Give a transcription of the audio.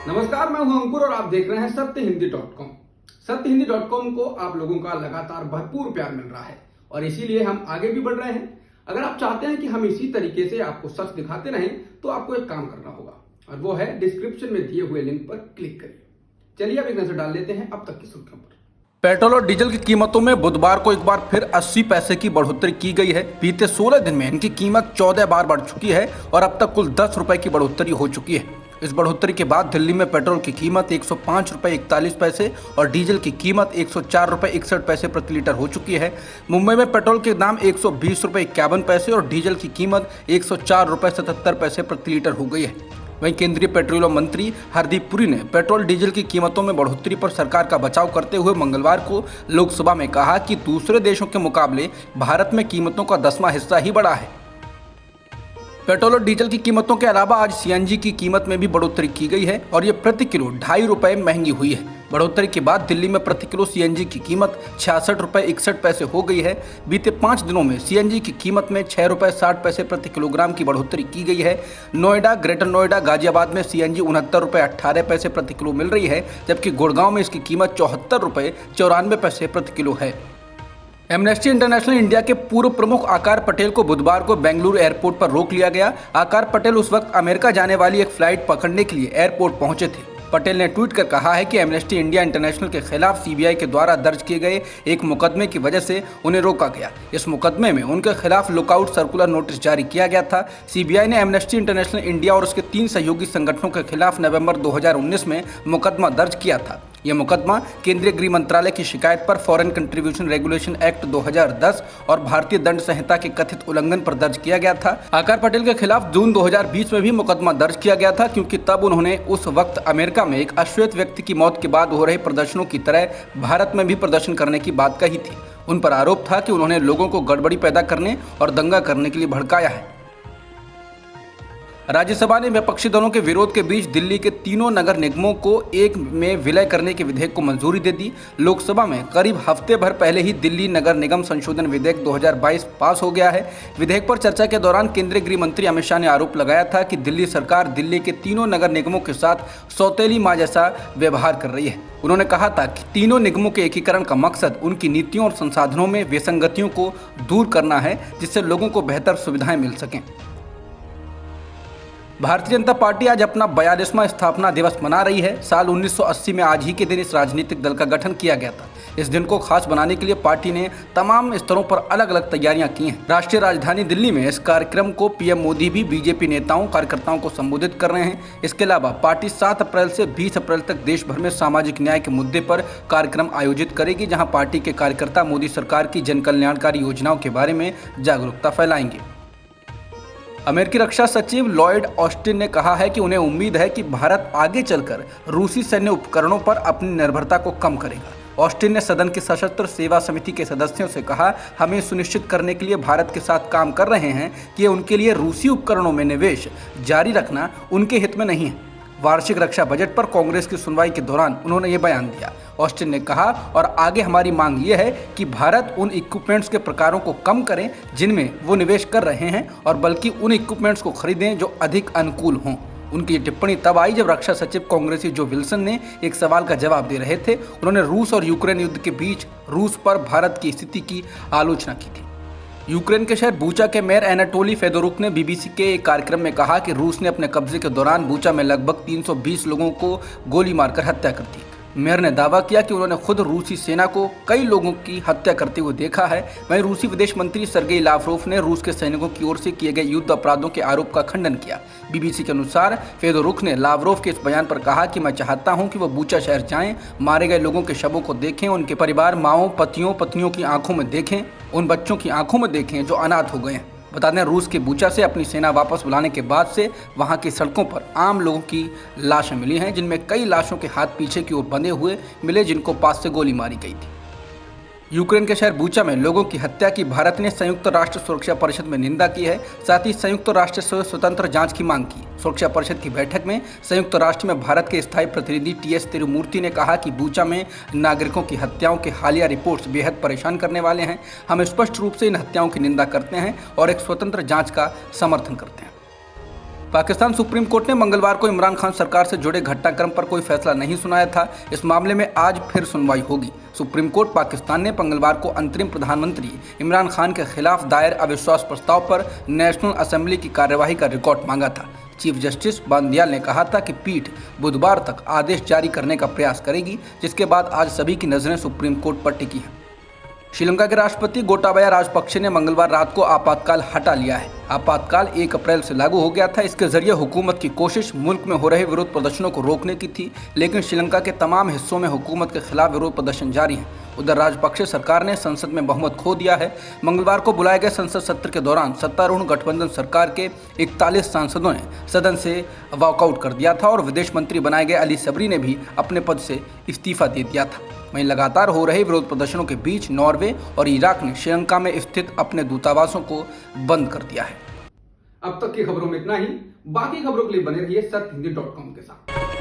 नमस्कार, मैं हूं अंकुर और आप देख रहे हैं सत्यहिंदी.com। सत्यहिंदी.com को आप लोगों का लगातार भरपूर प्यार मिल रहा है और इसीलिए हम आगे भी बढ़ रहे हैं। अगर आप चाहते हैं कि हम इसी तरीके से आपको सच दिखाते रहें तो आपको एक काम करना होगा और वो है डिस्क्रिप्शन में दिए हुए लिंक पर क्लिक करिए। चलिए अब एक नजर डाल लेते हैं अब तक की सुर्खियों पर। पेट्रोल और डीजल की कीमतों में बुधवार को एक बार फिर 80 पैसे की बढ़ोतरी की गई है। बीते 16 दिन में इनकी कीमत 14 बार बढ़ चुकी है और अब तक कुल 10 रुपए की बढ़ोतरी हो चुकी है। इस बढ़ोतरी के बाद दिल्ली में पेट्रोल की कीमत 105 रुपए 41 पैसे और डीजल की कीमत 104 रुपए 61 पैसे प्रति लीटर हो चुकी है। मुंबई में पेट्रोल के दाम 120 रुपए 51 पैसे और डीजल की कीमत 104 रुपए 77 पैसे प्रति लीटर हो गई है। वहीं केंद्रीय पेट्रोलियम मंत्री हरदीप पुरी ने पेट्रोल डीजल की कीमतों में बढ़ोतरी पर सरकार का बचाव करते हुए मंगलवार को लोकसभा में कहा कि दूसरे देशों के मुकाबले भारत में कीमतों का 10वां हिस्सा ही बढ़ा है। पेट्रोल और डीजल की कीमतों के अलावा आज सीएनजी की कीमत में भी बढ़ोतरी की गई है और ये प्रति किलो 2.5 रुपए महंगी हुई है। बढ़ोतरी के बाद दिल्ली में प्रति किलो सीएनजी की कीमत 66 रुपए 61 पैसे हो गई है। बीते 5 दिनों में सीएनजी की कीमत में 6 रुपए 60 पैसे प्रति किलोग्राम की बढ़ोतरी की गई है। नोएडा, ग्रेटर नोएडा, गाजियाबाद में सीएनजी 69 रुपए 18 पैसे प्रति किलो मिल रही है, जबकि गुड़गांव में इसकी कीमत 74 रुपए 94 पैसे प्रति किलो है। एमनेस्टी इंटरनेशनल इंडिया के पूर्व प्रमुख आकार पटेल को बुधवार को बेंगलुरु एयरपोर्ट पर रोक लिया गया। आकार पटेल उस वक्त अमेरिका जाने वाली एक फ्लाइट पकड़ने के लिए एयरपोर्ट पहुंचे थे। पटेल ने ट्वीट कर कहा है कि एमनेस्टी इंडिया इंटरनेशनल के खिलाफ सीबीआई के द्वारा दर्ज किए गए एक मुकदमे की वजह से उन्हें रोका गया। इस मुकदमे में उनके खिलाफ लुकआउट सर्कुलर नोटिस जारी किया गया था। सीबीआई ने एमनेस्टी इंटरनेशनल इंडिया और उसके 3 सहयोगी संगठनों के खिलाफ नवंबर 2019 में मुकदमा दर्ज किया था। यह मुकदमा केंद्रीय गृह मंत्रालय की शिकायत पर फॉरेन कंट्रीब्यूशन रेगुलेशन एक्ट 2010 और भारतीय दंड संहिता के कथित उल्लंघन पर दर्ज किया गया था। आकार पटेल के खिलाफ जून 2020 में भी मुकदमा दर्ज किया गया था, क्योंकि तब उन्होंने उस वक्त अमेरिका में एक अश्वेत व्यक्ति की मौत के बाद हो रहे प्रदर्शनों की तरह भारत में भी प्रदर्शन करने की बात कही थी। उन पर आरोप था कि उन्होंने लोगों को गड़बड़ी पैदा करने और दंगा करने के लिए भड़काया है। राज्यसभा ने विपक्षी दलों के विरोध के बीच दिल्ली के तीनों नगर निगमों को एक में विलय करने के विधेयक को मंजूरी दे दी। लोकसभा में करीब हफ्ते भर पहले ही दिल्ली नगर निगम संशोधन विधेयक 2022 पास हो गया है। विधेयक पर चर्चा के दौरान केंद्रीय गृह मंत्री अमित शाह ने आरोप लगाया था कि दिल्ली सरकार दिल्ली के तीनों नगर निगमों के साथ सौतेली माँ जैसा व्यवहार कर रही है। उन्होंने कहा था कि तीनों निगमों के एकीकरण का मकसद उनकी नीतियों और संसाधनों में विसंगतियों को दूर करना है, जिससे लोगों को बेहतर सुविधाएं मिल सकें। भारतीय जनता पार्टी आज अपना 42वां स्थापना दिवस मना रही है। साल 1980 में आज ही के दिन इस राजनीतिक दल का गठन किया गया था। इस दिन को खास बनाने के लिए पार्टी ने तमाम स्तरों पर अलग अलग तैयारियां की हैं। राष्ट्रीय राजधानी दिल्ली में इस कार्यक्रम को पीएम मोदी भी बीजेपी नेताओं कार्यकर्ताओं को संबोधित कर रहे हैं। इसके अलावा पार्टी 7 अप्रैल से 20 अप्रैल तक देश भर में सामाजिक न्याय के मुद्दे पर कार्यक्रम आयोजित करेगी, जहाँ पार्टी के कार्यकर्ता मोदी सरकार की जन कल्याणकारी योजनाओं के बारे में जागरूकता फैलाएंगे। अमेरिकी रक्षा सचिव लॉयड ऑस्टिन ने कहा है कि उन्हें उम्मीद है कि भारत आगे चलकर रूसी सैन्य उपकरणों पर अपनी निर्भरता को कम करेगा। ऑस्टिन ने सदन की सशस्त्र सेवा समिति के सदस्यों से कहा, हमें सुनिश्चित करने के लिए भारत के साथ काम कर रहे हैं कि उनके लिए रूसी उपकरणों में निवेश जारी रखना उनके हित में नहीं है। वार्षिक रक्षा बजट पर कांग्रेस की सुनवाई के दौरान उन्होंने ये बयान दिया। ऑस्टिन ने कहा, और आगे हमारी मांग ये है कि भारत उन इक्विपमेंट्स के प्रकारों को कम करें जिनमें वो निवेश कर रहे हैं और बल्कि उन इक्विपमेंट्स को खरीदें जो अधिक अनुकूल हों। उनकी ये टिप्पणी तब आई जब रक्षा सचिव कांग्रेसी जो विल्सन ने एक सवाल का जवाब दे रहे थे। उन्होंने रूस और यूक्रेन युद्ध के बीच रूस पर भारत की स्थिति की आलोचना की थी। यूक्रेन के शहर बूचा के मेयर एनाटोली फेदोरुक ने बीबीसी के एक कार्यक्रम में कहा कि रूस ने अपने कब्जे के दौरान बूचा में लगभग 320 लोगों को गोली मारकर हत्या कर दी। मेयर ने दावा किया कि उन्होंने खुद रूसी सेना को कई लोगों की हत्या करते हुए देखा है। वहीं रूसी विदेश मंत्री सर्गेई लावरोव ने रूस के सैनिकों की ओर से किए गए युद्ध अपराधों के आरोप का खंडन किया। बीबीसी के अनुसार फेदोरुक ने लावरोव के इस बयान पर कहा कि मैं चाहता हूं कि वो बूचा शहर जाएं, मारे गए लोगों के शवों को देखें, उनके परिवार माओं, पतियों, पत्नियों की आंखों में देखें, उन बच्चों की आंखों में देखें जो अनाथ हो गए हैं। बता दें, रूस के बूचा से अपनी सेना वापस बुलाने के बाद से वहां की सड़कों पर आम लोगों की लाशें मिली हैं, जिनमें कई लाशों के हाथ पीछे की ओर बंधे हुए मिले, जिनको पास से गोली मारी गई थी। यूक्रेन के शहर बूचा में लोगों की हत्या की भारत ने संयुक्त राष्ट्र सुरक्षा परिषद में निंदा की है। साथ ही संयुक्त राष्ट्र से स्वतंत्र जांच की मांग की। सुरक्षा परिषद की बैठक में संयुक्त राष्ट्र में भारत के स्थायी प्रतिनिधि टीएस तिरुमूर्ति ने कहा कि बूचा में नागरिकों की हत्याओं के हालिया रिपोर्ट्स बेहद परेशान करने वाले हैं। हम स्पष्ट रूप से इन हत्याओं की निंदा करते हैं और एक स्वतंत्र जांच का समर्थन करते हैं। पाकिस्तान सुप्रीम कोर्ट ने मंगलवार को इमरान खान सरकार से जुड़े घटनाक्रम पर कोई फैसला नहीं सुनाया था। इस मामले में आज फिर सुनवाई होगी। सुप्रीम कोर्ट पाकिस्तान ने मंगलवार को अंतरिम प्रधानमंत्री इमरान खान के खिलाफ दायर अविश्वास प्रस्ताव पर नेशनल असेंबली की कार्यवाही का रिकॉर्ड मांगा था। चीफ जस्टिस बांदियाल ने कहा था कि पीठ बुधवार तक आदेश जारी करने का प्रयास करेगी, जिसके बाद आज सभी की नजरें सुप्रीम कोर्ट पर टिकी हैं। श्रीलंका के राष्ट्रपति गोटाबाया राजपक्षे ने मंगलवार रात को आपातकाल हटा लिया है। आपातकाल 1 अप्रैल से लागू हो गया था। इसके जरिए हुकूमत की कोशिश मुल्क में हो रहे विरोध प्रदर्शनों को रोकने की थी, लेकिन श्रीलंका के तमाम हिस्सों में हुकूमत के खिलाफ विरोध प्रदर्शन जारी हैं। उधर राजपक्षे सरकार ने संसद में बहुमत खो दिया है। मंगलवार को बुलाए गए संसद सत्र के दौरान सत्तारूढ़ गठबंधन सरकार के 41 सांसदों ने सदन से वॉकआउट कर दिया था और विदेश मंत्री बनाए गए अली सबरी ने भी अपने पद से इस्तीफा दे दिया था। वहीं लगातार हो रहे विरोध प्रदर्शनों के बीच नॉर्वे और इराक ने श्रीलंका में स्थित अपने दूतावासों को बंद कर दिया है। अब तक की खबरों में इतना ही। बाकी खबरों के लिए बने रहिए सत्यहिंदी.com के साथ।